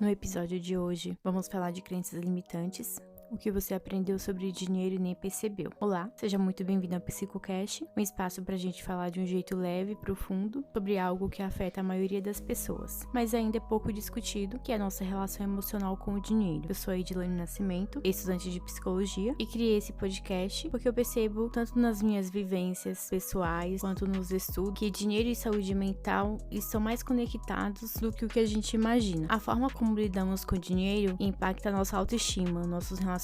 No episódio de hoje, vamos falar de crenças limitantes, o que você aprendeu sobre dinheiro e nem percebeu. Olá, seja muito bem-vindo ao PsicoCast, um espaço pra gente falar de um jeito leve e profundo sobre algo que afeta a maioria das pessoas, mas ainda é pouco discutido, que é a nossa relação emocional com o dinheiro. Eu sou a Edilane Nascimento, estudante de psicologia, e criei esse podcast porque eu percebo, tanto nas minhas vivências pessoais, quanto nos estudos, que dinheiro e saúde mental estão mais conectados do que o que a gente imagina. A forma como lidamos com o dinheiro impacta a nossa autoestima, nossos relacionamentos,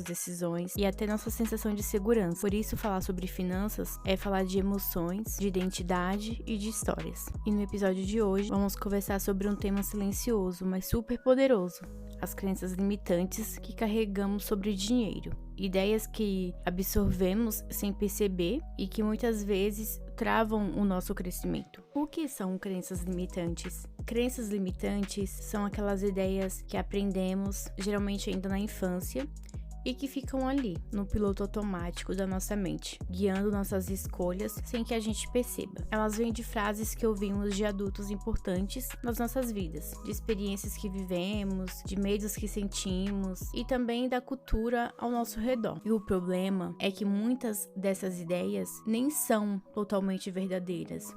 decisões e até nossa sensação de segurança. Por isso, falar sobre finanças é falar de emoções, de identidade e de histórias. E no episódio de hoje, vamos conversar sobre um tema silencioso, mas super poderoso: as crenças limitantes que carregamos sobre dinheiro. Ideias que absorvemos sem perceber e que muitas vezes travam o nosso crescimento. O que são crenças limitantes? Crenças limitantes são aquelas ideias que aprendemos, geralmente ainda na infância, e que ficam ali, no piloto automático da nossa mente, guiando nossas escolhas sem que a gente perceba. Elas vêm de frases que ouvimos de adultos importantes nas nossas vidas, de experiências que vivemos, de medos que sentimos e também da cultura ao nosso redor. E o problema é que muitas dessas ideias nem são totalmente verdadeiras,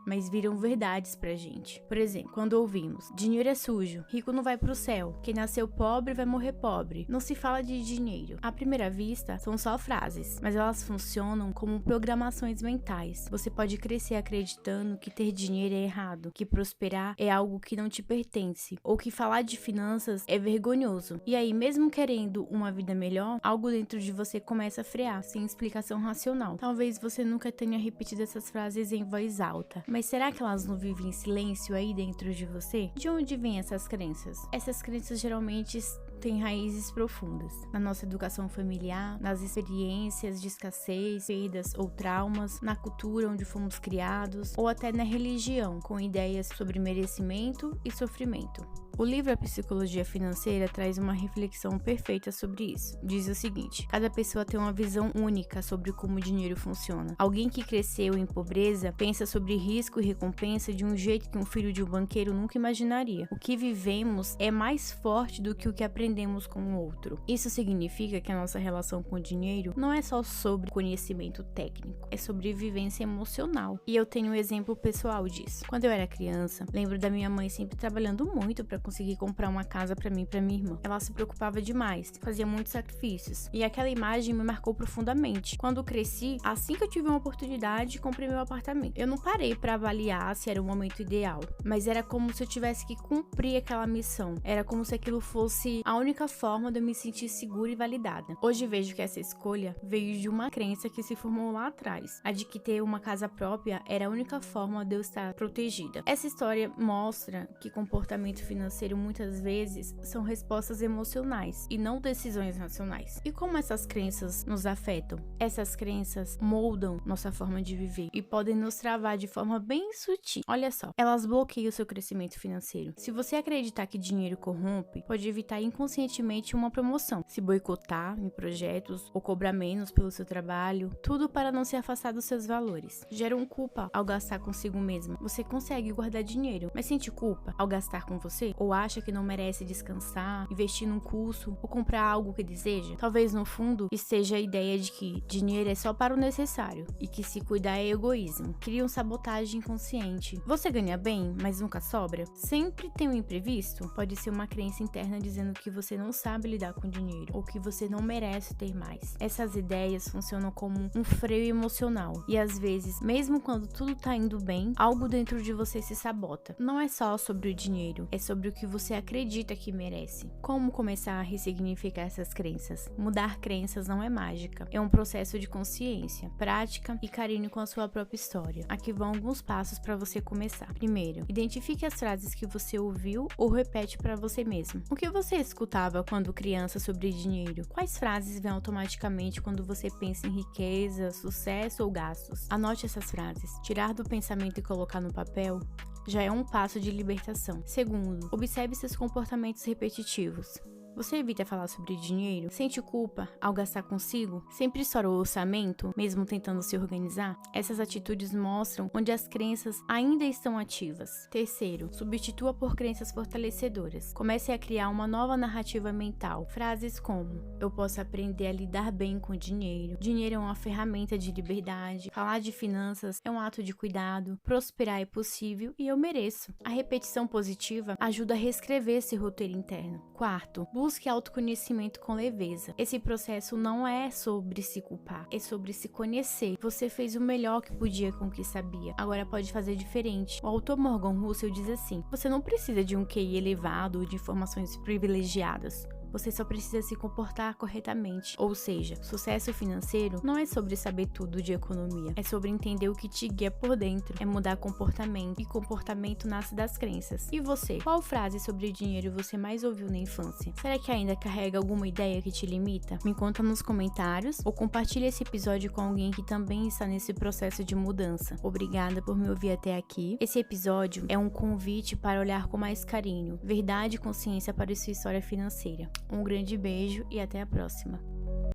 mas viram verdades pra gente. Por exemplo, quando ouvimos: dinheiro é sujo, rico não vai pro céu, quem nasceu pobre vai morrer pobre, não se fala de dinheiro. À primeira vista, são só frases, mas elas funcionam como programações mentais. Você pode crescer acreditando que ter dinheiro é errado, que prosperar é algo que não te pertence, ou que falar de finanças é vergonhoso. E aí, mesmo querendo uma vida melhor, algo dentro de você começa a frear, sem explicação racional. Talvez você nunca tenha repetido essas frases em voz alta, mas será que elas não vivem em silêncio aí dentro de você? De onde vêm essas crenças? Essas crenças geralmente têm raízes profundas na nossa educação familiar, nas experiências de escassez, perdas ou traumas, na cultura onde fomos criados, ou até na religião, com ideias sobre merecimento e sofrimento. O livro A Psicologia Financeira traz uma reflexão perfeita sobre isso. Diz o seguinte: cada pessoa tem uma visão única sobre como o dinheiro funciona. Alguém que cresceu em pobreza pensa sobre risco e recompensa de um jeito que um filho de um banqueiro nunca imaginaria. O que vivemos é mais forte do que o que aprendemos com o outro. Isso significa que a nossa relação com o dinheiro não é só sobre conhecimento técnico, é sobre vivência emocional. E eu tenho um exemplo pessoal disso. Quando eu era criança, lembro da minha mãe sempre trabalhando muito para conseguir comprar uma casa pra mim e pra minha irmã. Ela se preocupava demais, fazia muitos sacrifícios, e aquela imagem me marcou profundamente. Quando cresci, assim que eu tive uma oportunidade, comprei meu apartamento. Eu não parei pra avaliar se era o momento ideal, mas era como se eu tivesse que cumprir aquela missão. Era como se aquilo fosse a única forma de eu me sentir segura e validada. Hoje vejo que essa escolha veio de uma crença que se formou lá atrás, a de que ter uma casa própria era a única forma de eu estar protegida. Essa história mostra que comportamento financeiro muitas vezes são respostas emocionais e não decisões racionais. E como essas crenças nos afetam? Essas crenças moldam nossa forma de viver e podem nos travar de forma bem sutil. Olha só, elas bloqueiam o seu crescimento financeiro. Se você acreditar que dinheiro corrompe, pode evitar inconscientemente uma promoção, se boicotar em projetos ou cobrar menos pelo seu trabalho, tudo para não se afastar dos seus valores. Geram culpa ao gastar consigo mesmo. Você consegue guardar dinheiro, mas sente culpa ao gastar com você? Ou acha que não merece descansar, investir num curso ou comprar algo que deseja? Talvez no fundo esteja a ideia de que dinheiro é só para o necessário e que se cuidar é egoísmo. Criam sabotagem inconsciente. Você ganha bem, mas nunca sobra? Sempre tem um imprevisto? Pode ser uma crença interna dizendo que você não sabe lidar com dinheiro ou que você não merece ter mais. Essas ideias funcionam como um freio emocional e às vezes, mesmo quando tudo tá indo bem, algo dentro de você se sabota. Não é só sobre o dinheiro, é sobre o que você acredita que merece. Como começar a ressignificar essas crenças? Mudar crenças não é mágica, é um processo de consciência, prática e carinho com a sua própria história. Aqui vão alguns passos para você começar. Primeiro, identifique as frases que você ouviu ou repete para você mesmo. O que você escutava quando criança sobre dinheiro? Quais frases vêm automaticamente quando você pensa em riqueza, sucesso ou gastos? Anote essas frases. Tirar do pensamento e colocar no papel já é um passo de libertação. Segundo, observe seus comportamentos repetitivos. Você evita falar sobre dinheiro? Sente culpa ao gastar consigo? Sempre estoura o orçamento, mesmo tentando se organizar? Essas atitudes mostram onde as crenças ainda estão ativas. Terceiro, substitua por crenças fortalecedoras. Comece a criar uma nova narrativa mental. Frases como: eu posso aprender a lidar bem com dinheiro. Dinheiro é uma ferramenta de liberdade. Falar de finanças é um ato de cuidado. Prosperar é possível e eu mereço. A repetição positiva ajuda a reescrever esse roteiro interno. Quarto, busque autoconhecimento com leveza. Esse processo não é sobre se culpar, é sobre se conhecer. Você fez o melhor que podia com o que sabia. Agora pode fazer diferente. O autor Morgan Housel diz assim: você não precisa de um QI elevado ou de informações privilegiadas. Você só precisa se comportar corretamente. Ou seja, sucesso financeiro não é sobre saber tudo de economia. É sobre entender o que te guia por dentro. É mudar comportamento. E comportamento nasce das crenças. E você? Qual frase sobre dinheiro você mais ouviu na infância? Será que ainda carrega alguma ideia que te limita? Me conta nos comentários ou compartilha esse episódio com alguém que também está nesse processo de mudança. Obrigada por me ouvir até aqui. Esse episódio é um convite para olhar com mais carinho, verdade e consciência para sua história financeira. Um grande beijo e até a próxima.